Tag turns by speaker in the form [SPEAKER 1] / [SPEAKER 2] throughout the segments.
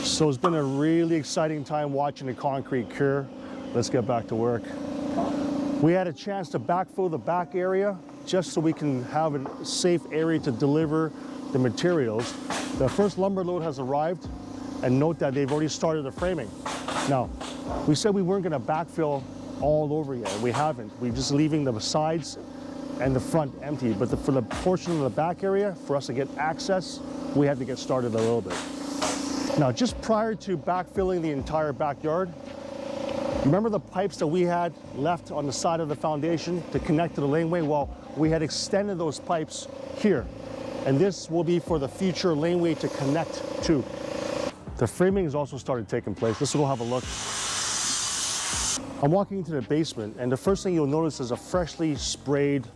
[SPEAKER 1] So it's been a really exciting time watching the concrete cure. Let's get back to work. We had a chance to backfill the back area just so we can have a safe area to deliver the materials. The first lumber load has arrived, and note that they've already started the framing. Now, we said we weren't going to backfill all over yet. We haven't. We're just leaving the sides and the front empty. But for the portion of the back area, for us to get access, we had to get started a little bit. Now, just prior to backfilling the entire backyard, remember the pipes that we had left on the side of the foundation to connect to the laneway? Well, we had extended those pipes here, and this will be for the future laneway to connect to. The framing has also started taking place. Let's go have a look. I'm walking into the basement, and the first thing you'll notice is a freshly sprayed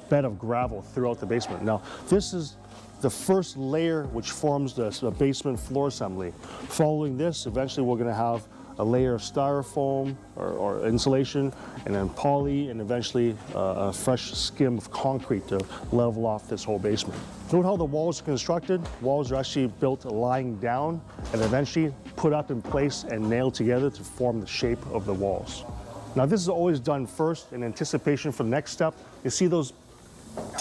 [SPEAKER 1] bed of gravel throughout the basement. Now, this is the first layer which forms the basement floor assembly. Following this, eventually we're going to have a layer of styrofoam or insulation, and then poly, and eventually a fresh skim of concrete to level off this whole basement. Note how the walls are constructed. Walls are actually built lying down and eventually put up in place and nailed together to form the shape of the walls. Now, this is always done first in anticipation for the next step. You see those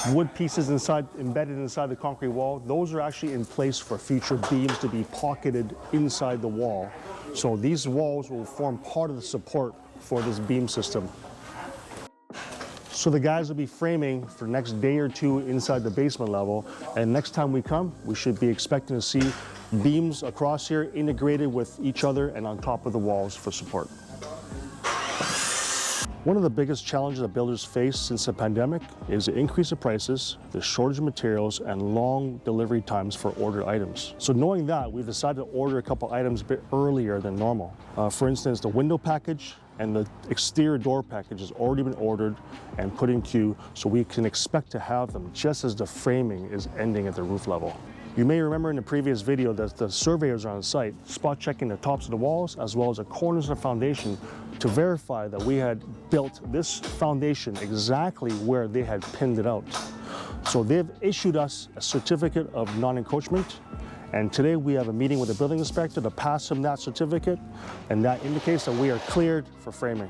[SPEAKER 1] wood pieces embedded inside the concrete wall? Those are actually in place for future beams to be pocketed inside the wall. So these walls will form part of the support for this beam system. So the guys will be framing for the next day or two inside the basement level, and next time we come, we should be expecting to see beams across here integrated with each other and on top of the walls for support. One of the biggest challenges that builders face since the pandemic is the increase of prices, the shortage of materials, and long delivery times for ordered items. So knowing that, we've decided to order a couple items a bit earlier than normal. For instance, the window package and the exterior door package has already been ordered and put in queue, so we can expect to have them just as the framing is ending at the roof level. You may remember in the previous video that the surveyors are on site, spot checking the tops of the walls as well as the corners of the foundation to verify that we had built this foundation exactly where they had pinned it out. So they've issued us a certificate of non-encroachment, and today we have a meeting with the building inspector to pass him that certificate, and that indicates that we are cleared for framing.